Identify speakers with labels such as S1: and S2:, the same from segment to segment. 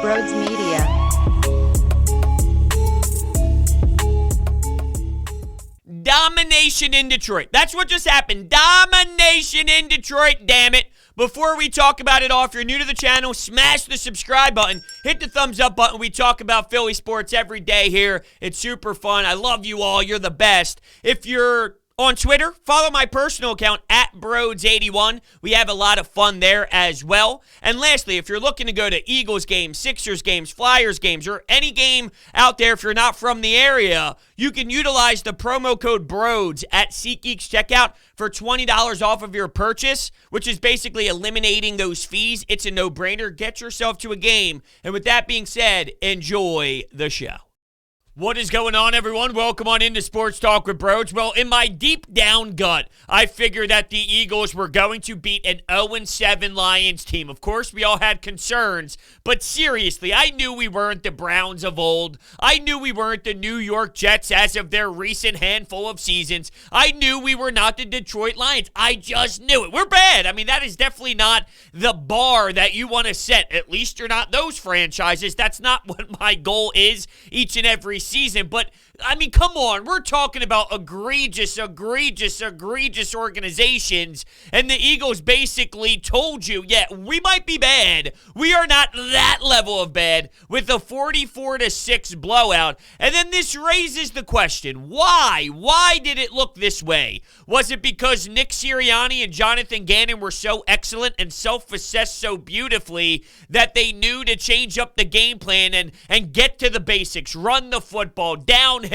S1: Brodes Media.
S2: Domination in Detroit. That's what just happened. Domination in Detroit, damn it. Before we talk about it all, if you're new to the channel, smash the subscribe button. Hit the thumbs up button. We talk about Philly sports every day here. It's super fun. I love you all. You're the best. If you're on Twitter, follow my personal account at Brodes81. We have a lot of fun there as well. And lastly, if you're looking to go to Eagles games, Sixers games, Flyers games, or any game out there, if you're not from the area, you can utilize the promo code Brodes at SeatGeek's checkout for $20 off of your purchase, which is basically eliminating those fees. It's a no-brainer. Get yourself to a game. And with that being said, enjoy the show. What is going on, everyone? Welcome on into Sports Talk with Brodes. Well, in my deep down gut, I figured that the Eagles were going to beat an 0-7 Lions team. Of course, we all had concerns, but seriously, I knew we weren't the Browns of old. I knew we weren't the New York Jets as of their recent handful of seasons. I knew we were not the Detroit Lions. I just knew it. We're bad. I mean, that is definitely not the bar that you want to set. At least you're not those franchises. That's not what my goal is each and every season, but I mean, come on, we're talking about egregious organizations, and the Eagles basically told you, yeah, we might be bad. We are not that level of bad with a 44-6 blowout. And then this raises the question, why? Why did it look this way? Was it because Nick Sirianni and Jonathan Gannon were so excellent and self-assessed so beautifully that they knew to change up the game plan and get to the basics, run the football, downhill,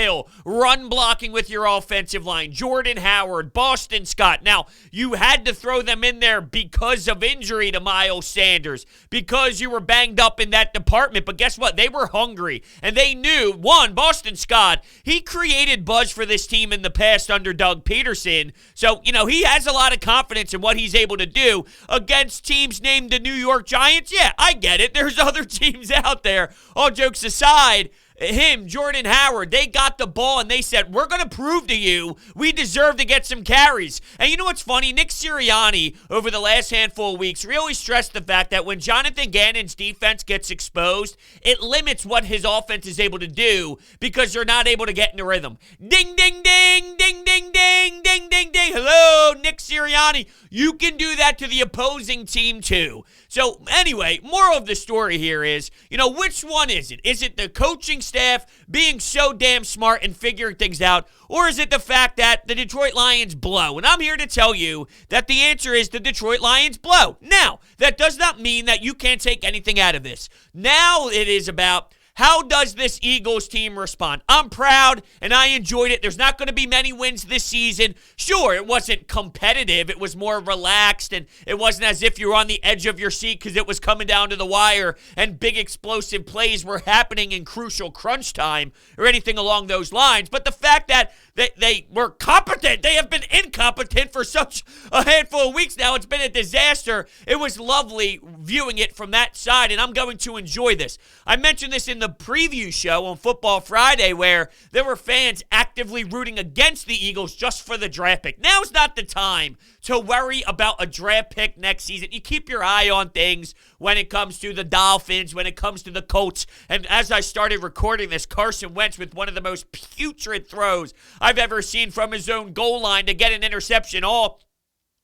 S2: run blocking with your offensive line, Jordan Howard, Boston Scott. Now, you had to throw them in there because of injury to Miles Sanders, because you were banged up in that department. But guess what? They were hungry, and they knew, one, Boston Scott, he created buzz for this team in the past under Doug Peterson. So, you know, he has a lot of confidence in what he's able to do against teams named the New York Giants. Yeah, I get it. There's other teams out there. All jokes aside, him, Jordan Howard, they got the ball and they said, we're going to prove to you we deserve to get some carries. And you know what's funny? Nick Sirianni, over the last handful of weeks, really stressed the fact that when Jonathan Gannon's defense gets exposed, it limits what his offense is able to do because they're not able to get in the rhythm. Ding, ding, ding, ding, ding, ding, ding, ding, ding. Hello, Nick Sirianni. You can do that to the opposing team too. So anyway, moral of the story here is, you know, which one is it? Is it the coaching staff being so damn smart and figuring things out, or is it the fact that the Detroit Lions blow? And I'm here to tell you that the answer is the Detroit Lions blow. Now, that does not mean that you can't take anything out of this. Now it is about, how does this Eagles team respond? I'm proud, and I enjoyed it. There's not going to be many wins this season. Sure, it wasn't competitive. It was more relaxed, and it wasn't as if you were on the edge of your seat because it was coming down to the wire and big explosive plays were happening in crucial crunch time or anything along those lines. But the fact that they were competent, they have been incompetent for such a handful of weeks now. It's been a disaster. It was lovely viewing it from that side, and I'm going to enjoy this. I mentioned this in the preview show on Football Friday where there were fans actively rooting against the Eagles just for the draft pick. Now's not the time to worry about a draft pick next season. You keep your eye on things when it comes to the Dolphins, when it comes to the Colts. And as I started recording this, Carson Wentz with one of the most putrid throws I've ever seen from his own goal line to get an interception all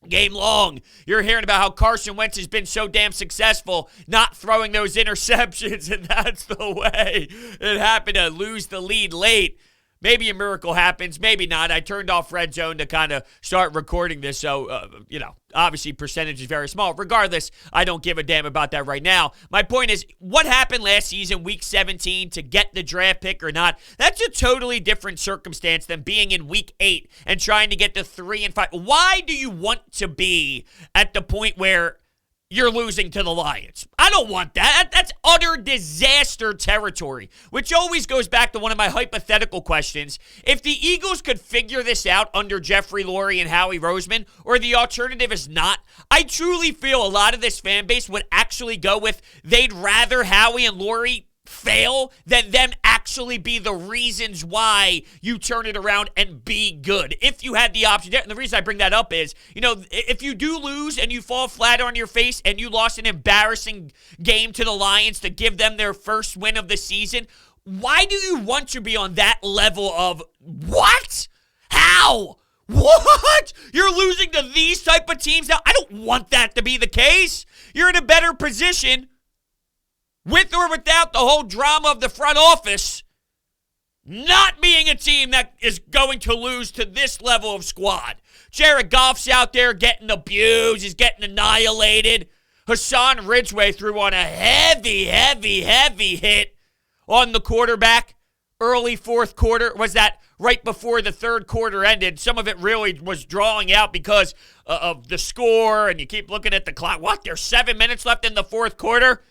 S2: game long. You're hearing about how Carson Wentz has been so damn successful not throwing those interceptions, and that's the way it happened to lose the lead late. Maybe a miracle happens, maybe not. I turned off Red Zone to kind of start recording this, so, obviously percentage is very small. Regardless, I don't give a damn about that right now. My point is, what happened last season, week 17, to get the draft pick or not, that's a totally different circumstance than being in week 8 and trying to get to 3 and 5. Why do you want to be at the point where you're losing to the Lions? I don't want that. That's utter disaster territory, which always goes back to one of my hypothetical questions. If the Eagles could figure this out under Jeffrey Lurie and Howie Roseman, or the alternative is not, I truly feel a lot of this fan base would actually go with they'd rather Howie and Lurie fail than them actually actually be the reasons why you turn it around and be good. If you had the option. And the reason I bring that up is, if you do lose and you fall flat on your face and you lost an embarrassing game to the Lions to give them their first win of the season, why do you want to be on that level of what? How? What? You're losing to these type of teams now? I don't want that to be the case. You're in a better position with or without the whole drama of the front office, not being a team that is going to lose to this level of squad. Jared Goff's out there getting abused. He's getting annihilated. Hassan Ridgeway threw on a heavy hit on the quarterback early fourth quarter. Was that right before the third quarter ended? Some of it really was drawing out because of the score, and you keep looking at the clock. What? There's 7 minutes left in the fourth quarter?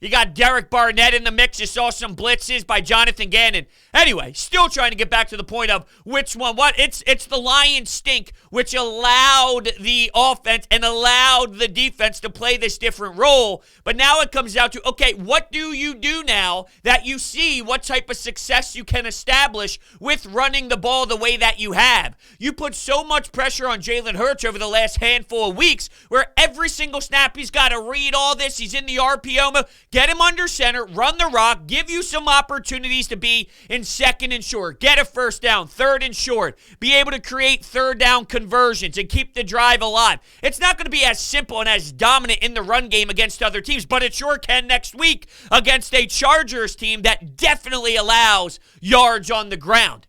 S2: You got Derek Barnett in the mix. You saw some blitzes by Jonathan Gannon. Anyway, still trying to get back to the point of which one what. It's the Lions stink, which allowed the offense and allowed the defense to play this different role. But now it comes down to, okay, what do you do now that you see what type of success you can establish with running the ball the way that you have? You put so much pressure on Jalen Hurts over the last handful of weeks where every single snap he's got to read all this. He's in the RPO mode. Get him under center, run the rock, give you some opportunities to be in second and short, get a first down, third and short, be able to create third down conversions and keep the drive alive. It's not going to be as simple and as dominant in the run game against other teams, but it sure can next week against a Chargers team that definitely allows yards on the ground.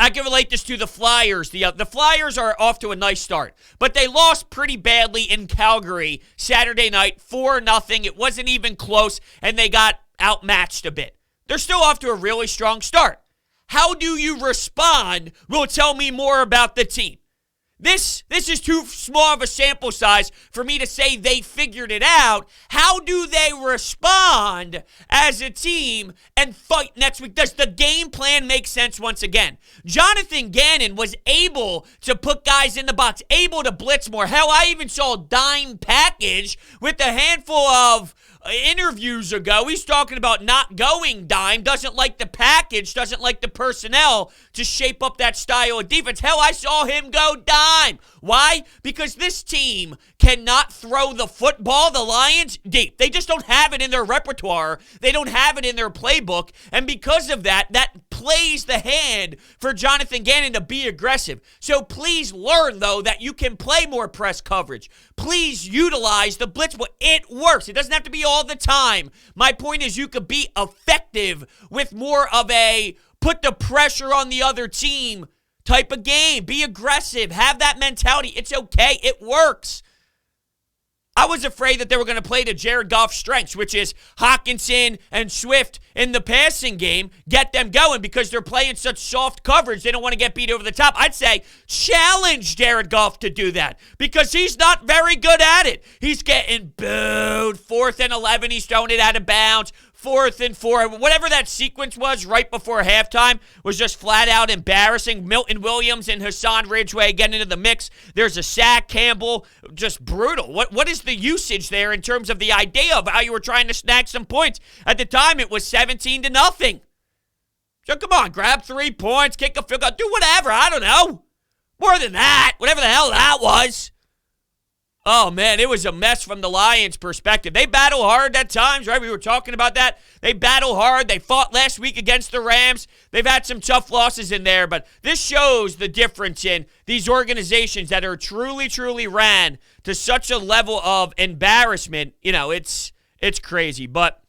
S2: I can relate this to the Flyers. The Flyers are off to a nice start, but they lost pretty badly in Calgary Saturday night, 4-0. It wasn't even close, and they got outmatched a bit. They're still off to a really strong start. How do you respond will tell me more about the team. This is too small of a sample size for me to say they figured it out. How do they respond as a team and fight next week? Does the game plan make sense once again? Jonathan Gannon was able to put guys in the box, able to blitz more. Hell, I even saw a dime package with a handful of interviews ago. He's talking about not going dime, doesn't like the package, doesn't like the personnel to shape up that style of defense. Hell, I saw him go dime. Why? Because this team cannot throw the football, the Lions, deep. They just don't have it in their repertoire. They don't have it in their playbook. And because of that, that plays the hand for Jonathan Gannon to be aggressive. So please learn, though, that you can play more press coverage. Please utilize the blitz. Well, it works. It doesn't have to be all the time. My point is you could be effective with more of a put the pressure on the other team type of game. Be aggressive. Have that mentality. It's okay. It works. I was afraid that they were going to play to Jared Goff's strengths, which is Hockenson and Swift in the passing game, get them going because they're playing such soft coverage. They don't want to get beat over the top. I'd say challenge Jared Goff to do that because he's not very good at it. He's getting booed. 4th and 11, he's throwing it out of bounds. 4th and 4, whatever that sequence was right before halftime was just flat out embarrassing. Milton Williams and Hassan Ridgeway getting into the mix. There's a sack. Campbell, just brutal. What is the usage there in terms of the idea of how you were trying to snag some points? At the time, it was 17-0. So come on, grab 3 points, kick a field goal, do whatever. I don't know. More than that, whatever the hell that was. Oh, man, it was a mess from the Lions' perspective. They battle hard at times, right? We were talking about that. They battle hard. They fought last week against the Rams. They've had some tough losses in there, but this shows the difference in these organizations that are truly ran to such a level of embarrassment. You know, it's crazy, but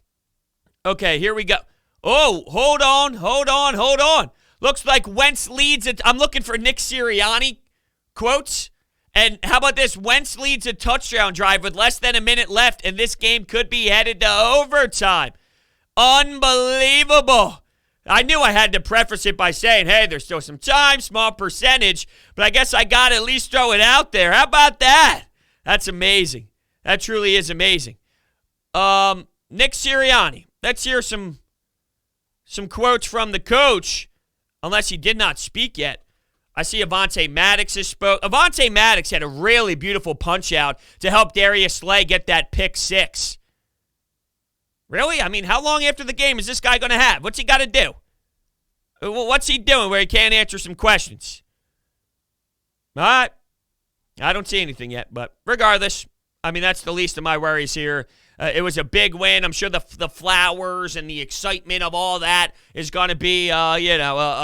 S2: okay, here we go. Oh, hold on. Looks like Wentz leads it. I'm looking for Nick Sirianni quotes. And how about this? Wentz leads a touchdown drive with less than a minute left, and this game could be headed to overtime. Unbelievable. I knew I had to preface it by saying, hey, there's still some time, small percentage, but I guess I got to at least throw it out there. How about that? That's amazing. That truly is amazing. Nick Sirianni. Let's hear some quotes from the coach, unless he did not speak yet. I see Avonte Maddox has spoke. Avonte Maddox had a really beautiful punch out to help Darius Slay get that pick 6. Really? I mean, how long after the game is this guy going to have? What's he got to do? What's he doing where he can't answer some questions? All right. I don't see anything yet, but regardless, I mean, that's the least of my worries here. It was a big win. I'm sure the flowers and the excitement of all that is going to be, a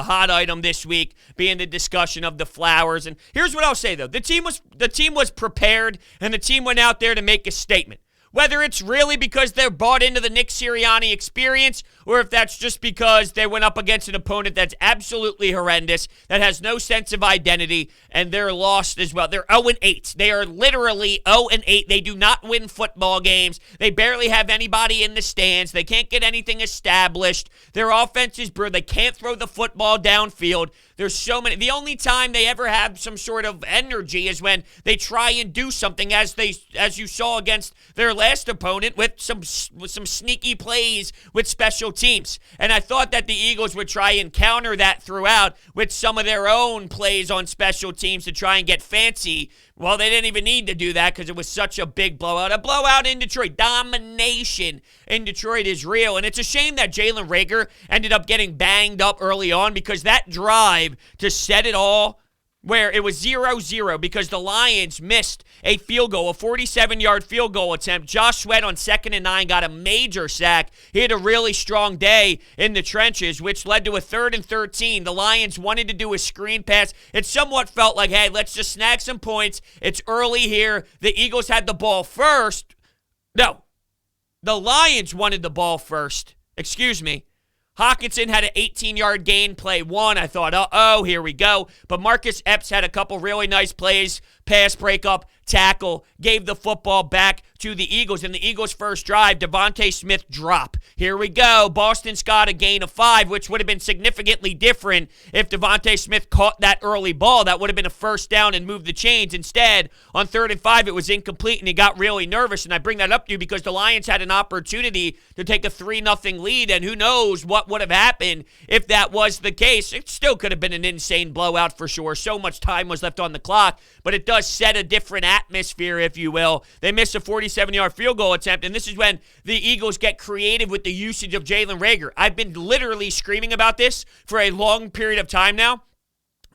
S2: hot item this week, being the discussion of the flowers. And here's what I'll say, though. The team was prepared, and the team went out there to make a statement. Whether it's really because they're bought into the Nick Sirianni experience or if that's just because they went up against an opponent that's absolutely horrendous, that has no sense of identity, and they're lost as well. They're 0-8. They are literally 0-8. They do not win football games. They barely have anybody in the stands. They can't get anything established. Their offense is brutal. They can't throw the football downfield. There's so many. The only time they ever have some sort of energy is when they try and do something, as you saw against their last opponent with some sneaky plays with special teams. And I thought that the Eagles would try and counter that throughout with some of their own plays on special teams to try and get fancy. Well, they didn't even need to do that because it was such a big blowout. A blowout in Detroit. Domination in Detroit is real. And it's a shame that Jalen Reagor ended up getting banged up early on, because that drive to set it all, where it was 0-0 because the Lions missed a field goal, a 47-yard field goal attempt. Josh Sweat on 2nd and 9 got a major sack. He had a really strong day in the trenches, which led to a 3rd and 13. The Lions wanted to do a screen pass. It somewhat felt like, hey, let's just snag some points. It's early here. The Eagles had the ball first. No, the Lions wanted the ball first. Excuse me. Hockenson had an 18-yard gain, play 1. I thought, here we go. But Marcus Epps had a couple really nice plays, pass breakup, tackle, gave the football back to the Eagles. In the Eagles' first drive, Devontae Smith drop. Here we go. Boston Scott a gain of 5, which would have been significantly different if Devontae Smith caught that early ball. That would have been a first down and moved the chains. Instead, on 3rd and 5, it was incomplete, and he got really nervous. And I bring that up to you because the Lions had an opportunity to take a 3-0 lead, and who knows what would have happened if that was the case. It still could have been an insane blowout for sure. So much time was left on the clock, but it does set a different atmosphere, if you will. They missed a 47-yard field goal attempt, and this is when the Eagles get creative with the usage of Jalen Reagor. I've been literally screaming about this for a long period of time now.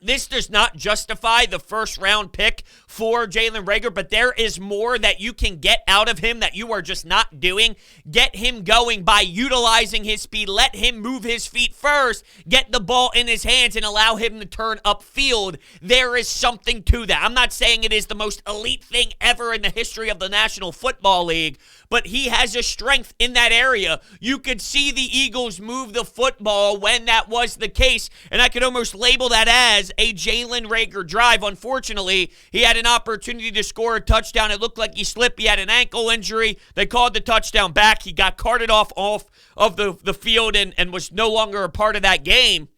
S2: This does not justify the first-round pick for Jalen Reagor, but there is more that you can get out of him that you are just not doing. Get him going by utilizing his speed. Let him move his feet first. Get the ball in his hands and allow him to turn upfield. There is something to that. I'm not saying it is the most elite thing ever in the history of the National Football League, but he has a strength in that area. You could see the Eagles move the football when that was the case, and I could almost label that as a Jalen Reagor drive. Unfortunately, he had an opportunity to score a touchdown. It looked like he slipped. He had an ankle injury. They called the touchdown back. He got carted off of the field and was no longer a part of that game.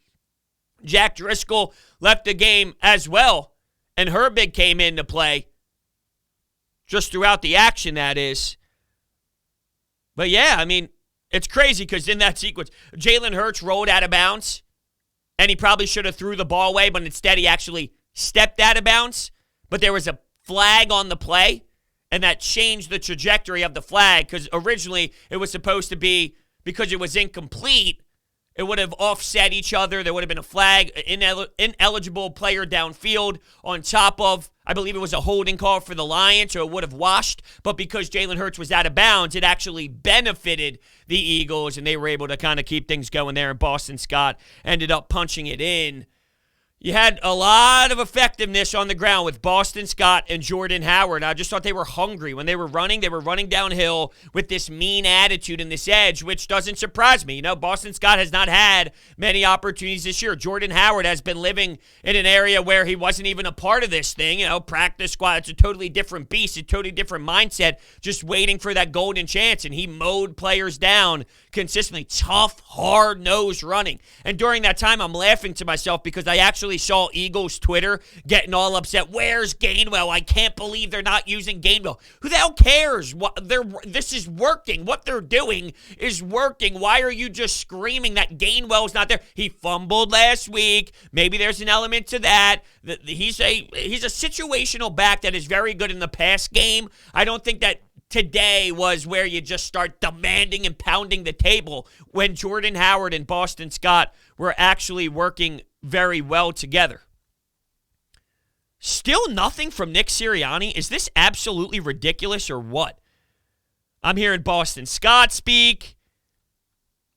S2: Jack Driscoll left the game as well, and Herbig came into play just throughout the action, that is. But yeah, I mean, it's crazy because in that sequence, Jalen Hurts rolled out of bounds, and he probably should have threw the ball away, but instead he actually stepped out of bounds. But there was a flag on the play, and that changed the trajectory of the flag because originally it was supposed to be, because it was incomplete, it would have offset each other. There would have been a flag, ineligible player downfield on top of, I believe it was a holding call for the Lions, so it would have washed. But because Jalen Hurts was out of bounds, it actually benefited the Eagles, and they were able to kind of keep things going there, and Boston Scott ended up punching it in. You had a lot of effectiveness on the ground with Boston Scott and Jordan Howard. I just thought they were hungry. When they were running downhill with this mean attitude and this edge, which doesn't surprise me. You know, Boston Scott has not had many opportunities this year. Jordan Howard has been living in an area where he wasn't even a part of this thing. You know, practice squad, it's a totally different beast, a totally different mindset, just waiting for that golden chance, and he mowed players down consistently. Tough, hard-nosed running. And during that time, I'm laughing to myself because I actually saw Eagles Twitter getting all upset. Where's Gainwell? I can't believe they're not using Gainwell. Who the hell cares? This is working. What they're doing is working. Why are you just screaming that Gainwell's not there? He fumbled last week. Maybe there's an element to that. He's a situational back that is very good in the pass game. I don't think that today was where you just start demanding and pounding the table when Jordan Howard and Boston Scott were actually working very well together. Still nothing from Nick Sirianni? Is this absolutely ridiculous or what? I'm hearing Boston Scott speak.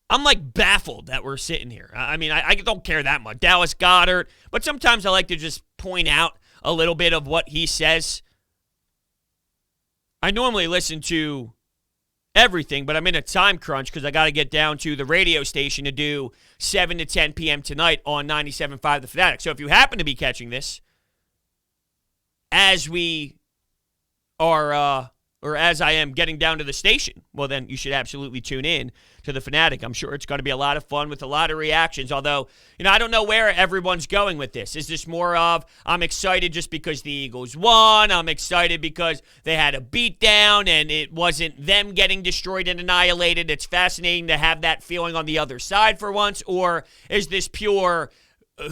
S2: I'm like baffled that we're sitting here. I mean, I don't care that much. Dallas Goedert. But sometimes I like to just point out a little bit of what he says. I normally listen to everything, but I'm in a time crunch because I got to get down to the radio station to do 7 to 10 p.m. tonight on 97.5 The Fanatic. So if you happen to be catching this as we are, or as I am getting down to the station, well, then you should absolutely tune in to The Fanatic. I'm sure it's going to be a lot of fun with a lot of reactions, although, I don't know where everyone's going with this. Is this more of, I'm excited just because the Eagles won, I'm excited because they had a beatdown and it wasn't them getting destroyed and annihilated, it's fascinating to have that feeling on the other side for once, or is this pure,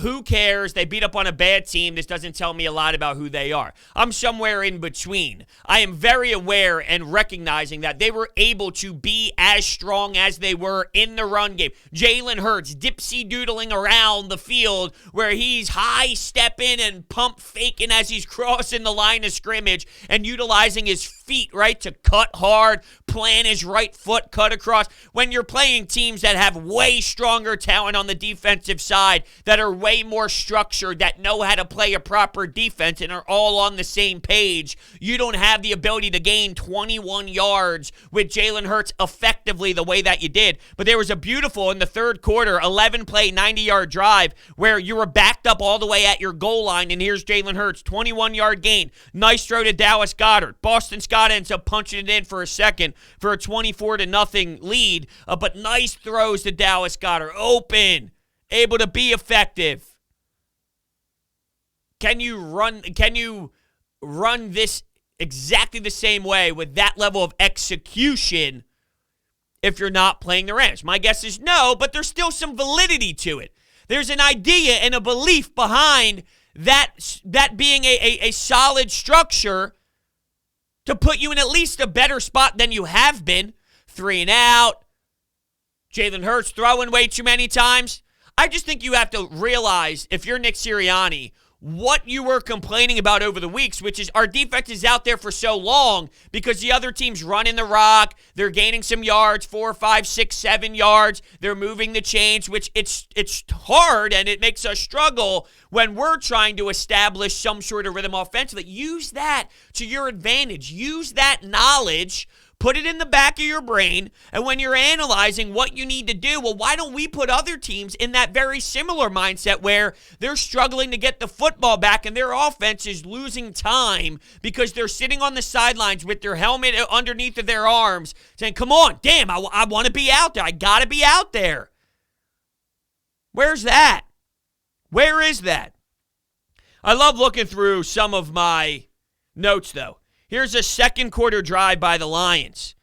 S2: who cares? They beat up on a bad team. This doesn't tell me a lot about who they are. I'm somewhere in between. I am very aware and recognizing that they were able to be as strong as they were in the run game. Jalen Hurts dipsy-doodling around the field where he's high-stepping and pump-faking as he's crossing the line of scrimmage and utilizing his feet, right, to cut hard, plant his right foot, cut across. When you're playing teams that have way stronger talent on the defensive side, that are way more structured, that know how to play a proper defense and are all on the same page, you don't have the ability to gain 21 yards with Jalen Hurts effectively the way that you did. But there was a beautiful, in the third quarter, 11-play, 90-yard drive where you were backed up all the way at your goal line, and here's Jalen Hurts, 21-yard gain. Nice throw to Dallas Goedert. Boston Scott ends up punching it in for a second for a 24-0 lead, but nice throws to Dallas Goedert. Open. Able to be effective. Can you run this exactly the same way with that level of execution if you're not playing the Rams? My guess is no, but there's still some validity to it. There's an idea and a belief behind that being a solid structure to put you in at least a better spot than you have been. 3 and out. Jalen Hurts throwing way too many times. I just think you have to realize, if you're Nick Sirianni, what you were complaining about over the weeks, which is our defense is out there for so long because the other team's running the rock, they're gaining some yards, 4, 5, 6, 7 yards, they're moving the chains, which it's hard and it makes us struggle when we're trying to establish some sort of rhythm offensively. Use that to your advantage. Use that knowledge. Put it in the back of your brain, and when you're analyzing what you need to do, well, why don't we put other teams in that very similar mindset where they're struggling to get the football back and their offense is losing time because they're sitting on the sidelines with their helmet underneath of their arms saying, come on, damn, I want to be out there. I got to be out there. Where's that? Where is that? I love looking through some of my notes, though. Here's a second quarter drive by the Lions.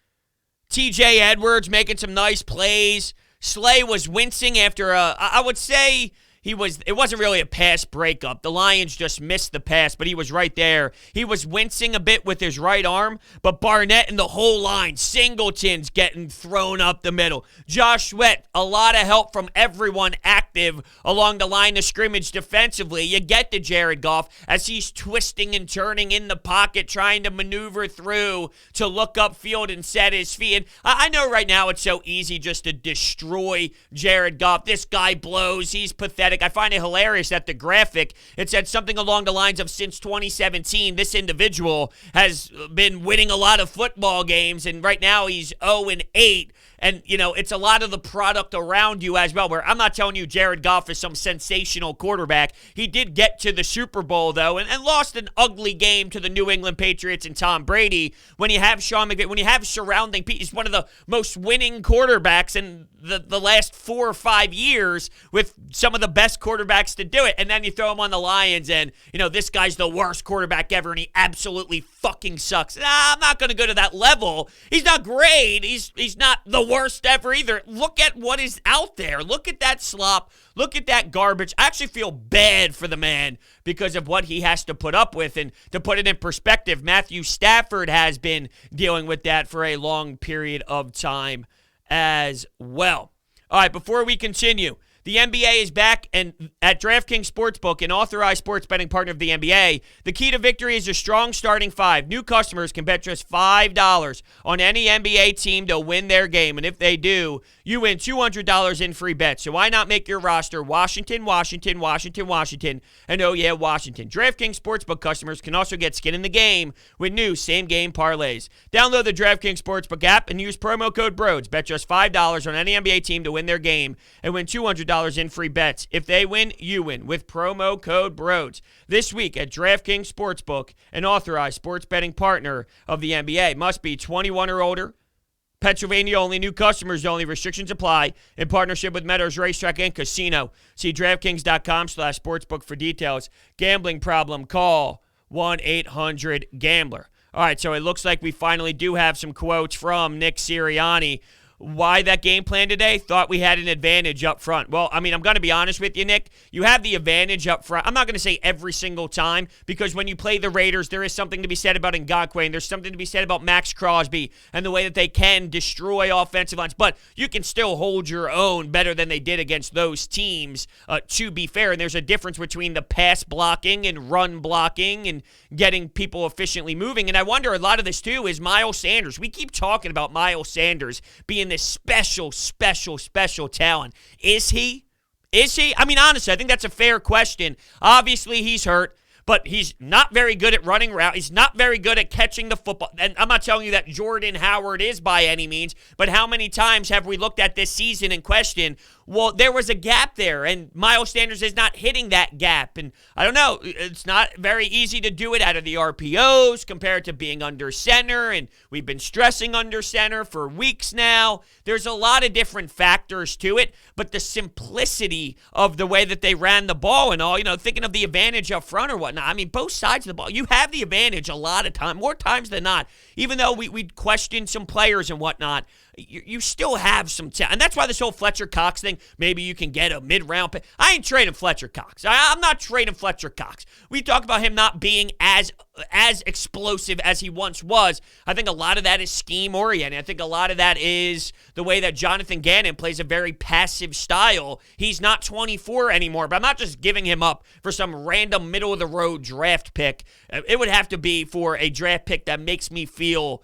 S2: TJ Edwards making some nice plays. Slay was wincing after I would say it wasn't really a pass breakup. The Lions just missed the pass, but he was right there. He was wincing a bit with his right arm, but Barnett and the whole line, Singleton's getting thrown up the middle. Josh Sweat, a lot of help from everyone active along the line of scrimmage defensively. You get to Jared Goff as he's twisting and turning in the pocket, trying to maneuver through to look upfield and set his feet. And I know right now it's so easy just to destroy Jared Goff. This guy blows. He's pathetic. I find it hilarious that the graphic, it said something along the lines of, since 2017, this individual has been winning a lot of football games, and right now he's 0-8. And, it's a lot of the product around you as well, where I'm not telling you Jared Goff is some sensational quarterback. He did get to the Super Bowl, though, and lost an ugly game to the New England Patriots and Tom Brady. When you have Sean McVay, when you have surrounding people, he's one of the most winning quarterbacks in the last 4 or 5 years with some of the best quarterbacks to do it. And then you throw him on the Lions and, this guy's the worst quarterback ever and he absolutely fucking sucks. I'm not going to go to that level. He's not great. He's not the worst ever either. Look at what is out there. Look at that slop. Look at that garbage. I actually feel bad for the man because of what he has to put up with. And to put it in perspective, Matthew Stafford has been dealing with that for a long period of time as well. All right, before we continue, the NBA is back, and at DraftKings Sportsbook, an authorized sports betting partner of the NBA, the key to victory is a strong starting five. New customers can bet just $5 on any NBA team to win their game, and if they do, you win $200 in free bets. So why not make your roster Washington, Washington, Washington, Washington, and oh yeah, Washington. DraftKings Sportsbook customers can also get skin in the game with new same-game parlays. Download the DraftKings Sportsbook app and use promo code Brodes. Bet just $5 on any NBA team to win their game and win $200 in free bets. If they win, you win with promo code Brodes. This week at DraftKings Sportsbook, an authorized sports betting partner of the NBA. Must be 21 or older. Pennsylvania only. New customers only. Restrictions apply. In partnership with Meadows Racetrack and Casino. See DraftKings.com/sportsbook for details. Gambling problem? Call 1-800-GAMBLER. All right, so it looks like we finally do have some quotes from Nick Sirianni. Why that game plan today? Thought we had an advantage up front. Well, I mean, I'm going to be honest with you, Nick. You have the advantage up front. I'm not going to say every single time, because when you play the Raiders, there is something to be said about Ngakoue, and there's something to be said about Max Crosby and the way that they can destroy offensive lines. But you can still hold your own better than they did against those teams, to be fair. And there's a difference between the pass blocking and run blocking and getting people efficiently moving. And I wonder, a lot of this, too, is Miles Sanders. We keep talking about Miles Sanders being this special talent. Is he? I mean, honestly, I think that's a fair question. Obviously, he's hurt, but he's not very good at running route. He's not very good at catching the football. And I'm not telling you that Jordan Howard is by any means, but how many times have we looked at this season and questioned, well, there was a gap there, and Miles Sanders is not hitting that gap. And I don't know, it's not very easy to do it out of the RPOs compared to being under center, and we've been stressing under center for weeks now. There's a lot of different factors to it, but the simplicity of the way that they ran the ball and all, thinking of the advantage up front or whatnot, I mean, both sides of the ball, you have the advantage a lot of time, more times than not. Even though we question some players and whatnot, you still have some talent. And that's why this whole Fletcher Cox thing, maybe you can get a mid-round pick. I ain't trading Fletcher Cox. I'm not trading Fletcher Cox. We talk about him not being as explosive as he once was. I think a lot of that is scheme-oriented. I think a lot of that is the way that Jonathan Gannon plays a very passive style. He's not 24 anymore, but I'm not just giving him up for some random middle-of-the-road draft pick. It would have to be for a draft pick that makes me feel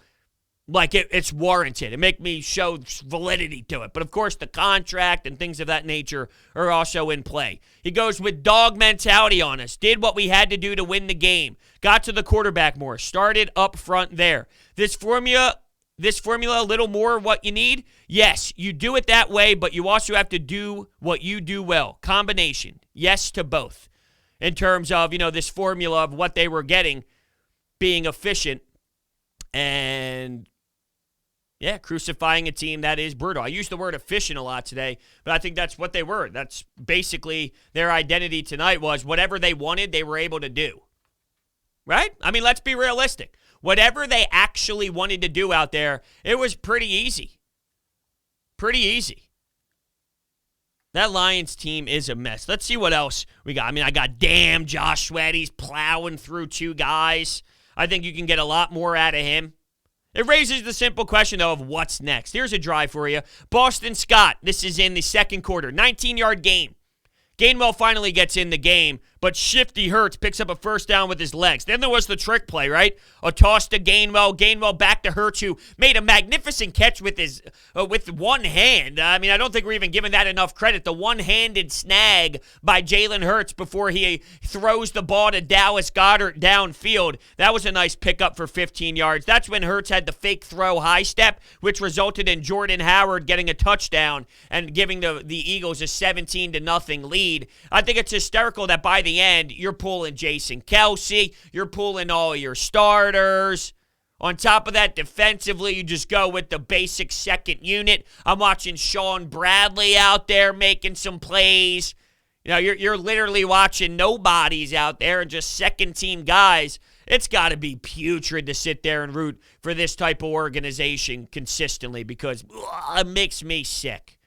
S2: like it's warranted. It make me show validity to it. But, of course, the contract and things of that nature are also in play. He goes with dog mentality on us. Did what we had to do to win the game. Got to the quarterback more. Started up front there. This formula a little more what you need? Yes, you do it that way, but you also have to do what you do well. Combination. Yes to both. In terms of, this formula of what they were getting being efficient and crucifying a team that is brutal. I use the word efficient a lot today, but I think that's what they were. That's basically their identity tonight, was whatever they wanted, they were able to do. Right? I mean, let's be realistic. Whatever they actually wanted to do out there, it was pretty easy. Pretty easy. That Lions team is a mess. Let's see what else we got. I mean, I got Josh Sweat. He's plowing through two guys. I think you can get a lot more out of him. It raises the simple question, though, of what's next. Here's a drive for you. Boston Scott. This is in the second quarter. 19-yard gain. Gainwell finally gets in the game, but Shifty Hurts picks up a first down with his legs. Then there was the trick play, right? A toss to Gainwell. Gainwell back to Hurts, who made a magnificent catch with his with one hand. I mean, I don't think we're even giving that enough credit. The one-handed snag by Jalen Hurts before he throws the ball to Dallas Goedert downfield. That was a nice pickup for 15 yards. That's when Hurts had the fake throw high step, which resulted in Jordan Howard getting a touchdown and giving the Eagles a 17-0 lead. I think it's hysterical that by the end, you're pulling Jason Kelce, you're pulling all your starters. On top of that, defensively, you just go with the basic second unit. I'm watching Sean Bradley out there making some plays. You're literally watching nobodies out there and just second-team guys. It's got to be putrid to sit there and root for this type of organization consistently because it makes me sick.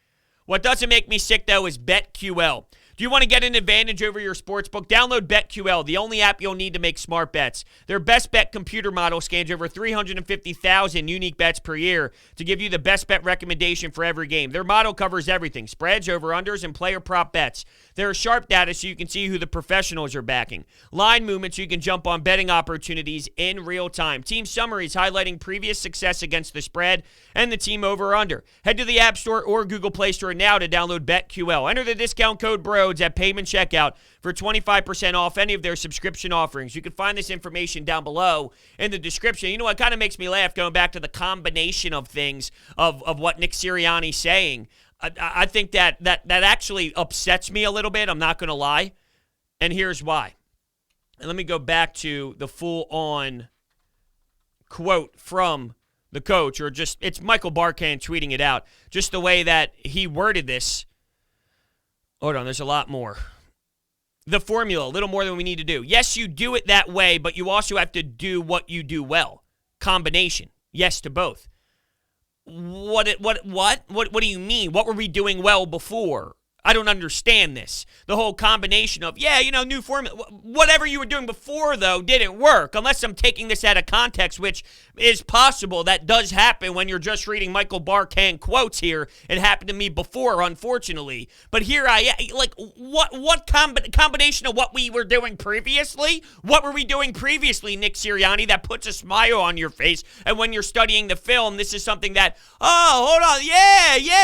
S2: What doesn't make me sick, though, is BetQL. Do you want to get an advantage over your sportsbook? Download BetQL, the only app you'll need to make smart bets. Their best bet computer model scans over 350,000 unique bets per year to give you the best bet recommendation for every game. Their model covers everything: spreads, over-unders, and player prop bets. There are sharp data so you can see who the professionals are backing. Line movements so you can jump on betting opportunities in real time. Team summaries highlighting previous success against the spread and the team over-under. Head to the App Store or Google Play Store now to download BetQL. Enter the discount code Brodes at payment checkout for 25% off any of their subscription offerings. You can find this information down below in the description. You know what kind of makes me laugh, going back to the combination of things of what Nick Sirianni's saying. I think that actually upsets me a little bit. I'm not going to lie. And here's why. And let me go back to the full-on quote from the coach, or just, it's Michael Barkan tweeting it out. Just the way that he worded this. Hold on, there's a lot more. The formula, a little more than we need to do. Yes, you do it that way, but you also have to do what you do well. Combination. Yes to both. What do you mean? What were we doing well before? I don't understand this. The whole combination of, new formula. Whatever you were doing before, though, didn't work. Unless I'm taking this out of context, which is possible. That does happen when you're just reading Michael Barkan quotes here. It happened to me before, unfortunately. But here what combination of what we were doing previously? What were we doing previously, Nick Sirianni, that puts a smile on your face? And when you're studying the film, this is something that, hold on,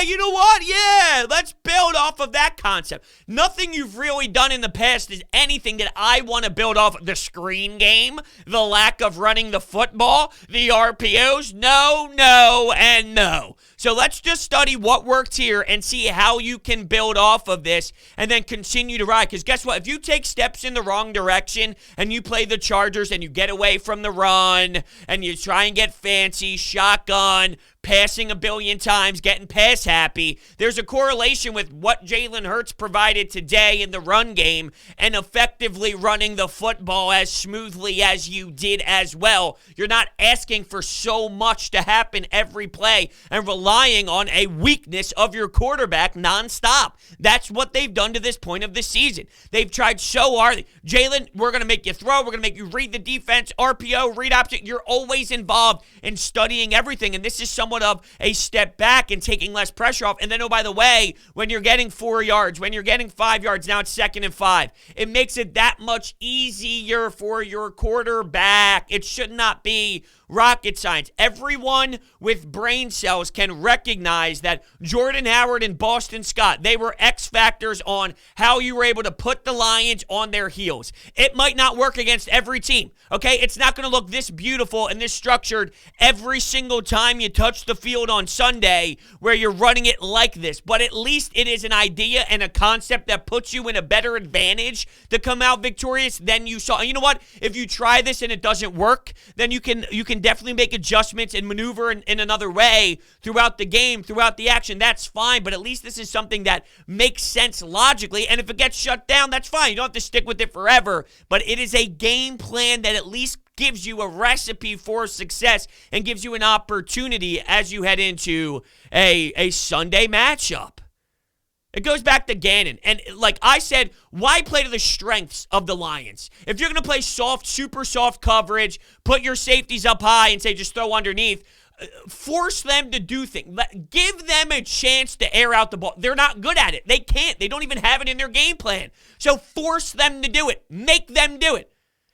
S2: you know what? Yeah, let's build off of that concept. Nothing you've really done in the past is anything that I want to build off. The screen game, the lack of running the football, the RPOs, no, and no. So let's just study what worked here and see how you can build off of this and then continue to ride. Because guess what? If you take steps in the wrong direction and you play the Chargers and you get away from the run and you try and get fancy, shotgun, passing a billion times, getting pass happy, there's a correlation with what Jalen Hurts provided today in the run game and effectively running the football as smoothly as you did as well. You're not asking for so much to happen every play and relying on a weakness of your quarterback nonstop. That's what they've done to this point of the season. They've tried so hard. Jalen, we're going to make you throw. We're going to make you read the defense, RPO, read option. You're always involved in studying everything, and this is somewhat of a step back and taking less pressure off. And then, oh, by the way, when you're getting 4 yards, when you're getting 5 yards, now it's 2nd and 5. It makes it that much easier for your quarterback. It should not be rocket science. Everyone with brain cells can recognize that Jordan Howard and Boston Scott, they were X factors on how you were able to put the Lions on their heels. It might not work against every team, okay? It's not going to look this beautiful and this structured every single time you touch the field on Sunday where you're running it like this, but at least it is an idea and a concept that puts you in a better advantage to come out victorious than you saw. And you know what? If you try this and it doesn't work, then you can definitely make adjustments and maneuver in another way throughout the game, throughout the action. That's fine, but at least this is something that makes sense logically, and if it gets shut down, that's fine. You don't have to stick with it forever, but it is a game plan that at least gives you a recipe for success and gives you an opportunity as you head into a Sunday matchup. It goes back to Gannon. And like I said, why play to the strengths of the Lions? If you're going to play soft, super soft coverage, put your safeties up high and say just throw underneath, force them to do things. Give them a chance to air out the ball. They're not good at it. They can't. They don't even have it in their game plan. So force them to do it. Make them do it.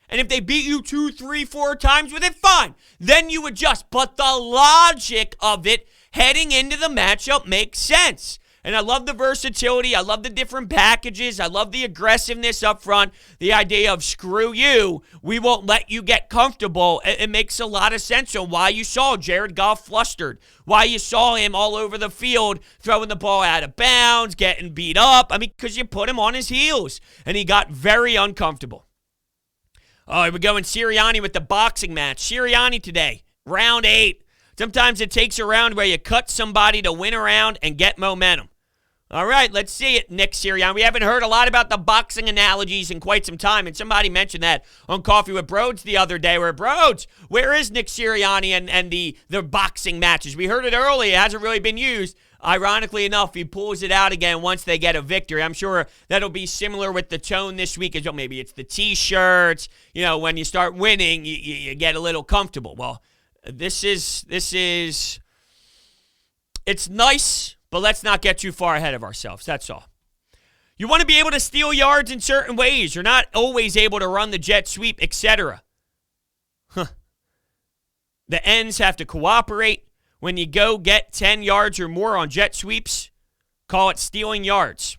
S2: And if they beat you 2, 3, 4 times with it, fine. Then you adjust. But the logic of it heading into the matchup makes sense. And I love the versatility. I love the different packages. I love the aggressiveness up front. The idea of screw you, we won't let you get comfortable. It makes a lot of sense on why you saw Jared Goff flustered, why you saw him all over the field throwing the ball out of bounds, getting beat up. I mean, because you put him on his heels, and he got very uncomfortable. Oh, we're going Sirianni with the boxing match. Sirianni today, round 8. Sometimes it takes a round where you cut somebody to win a round and get momentum. All right, let's see it, Nick Sirianni. We haven't heard a lot about the boxing analogies in quite some time, and somebody mentioned that on Coffee with Brodes the other day, Brodes, where is Nick Sirianni and the boxing matches? We heard it early. It hasn't really been used. Ironically enough, he pulls it out again once they get a victory. I'm sure that'll be similar with the tone this week as well. Maybe it's the T-shirts. When you start winning, you get a little comfortable. Well, this is it's nice, but let's not get too far ahead of ourselves. That's all. You want to be able to steal yards in certain ways. You're not always able to run the jet sweep, etc. The ends have to cooperate. When you go get 10 yards or more on jet sweeps, call it stealing yards.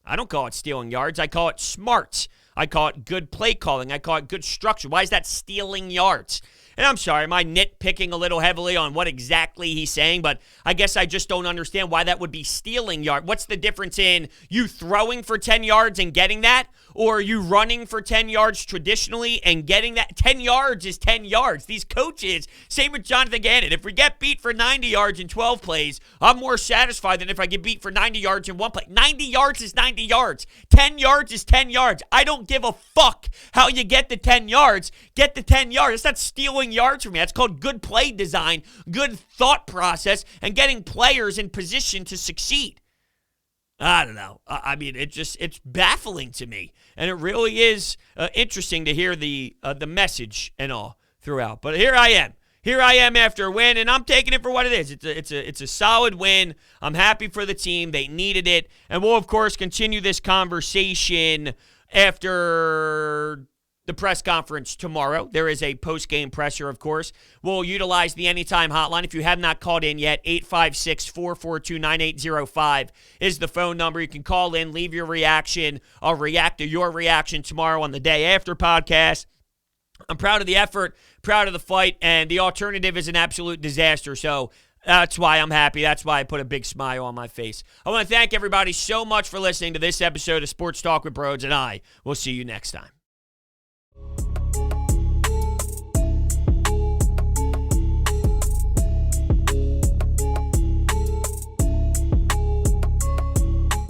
S2: I don't call it stealing yards. I call it smart. I call it good play calling. I call it good structure. Why is that stealing yards? And I'm sorry, am I nitpicking a little heavily on what exactly he's saying? But I guess I just don't understand why that would be stealing yards. What's the difference in you throwing for 10 yards and getting that? Or you running for 10 yards traditionally and getting that? 10 yards is 10 yards. These coaches, same with Jonathan Gannon. If we get beat for 90 yards in 12 plays, I'm more satisfied than if I get beat for 90 yards in one play. 90 yards is 90 yards. 10 yards is 10 yards. I don't give a fuck how you get the 10 yards. Get the 10 yards. It's not stealing yards from me. That's called good play design, good thought process, and getting players in position to succeed. I don't know. I mean, it's baffling to me, and it really is interesting to hear the message and all throughout. But here I am. Here I am after a win, and I'm taking it for what it is. It's a solid win. I'm happy for the team. They needed it, and we'll of course continue this conversation after the press conference tomorrow. There is a post-game presser, of course. We'll utilize the Anytime hotline. If you have not called in yet, 856-442-9805 is the phone number. You can call in, leave your reaction. I'll react to your reaction tomorrow on the day after podcast. I'm proud of the effort, proud of the fight, and the alternative is an absolute disaster. So that's why I'm happy. That's why I put a big smile on my face. I want to thank everybody so much for listening to this episode of Sports Talk with Brodes, and I will see you next time.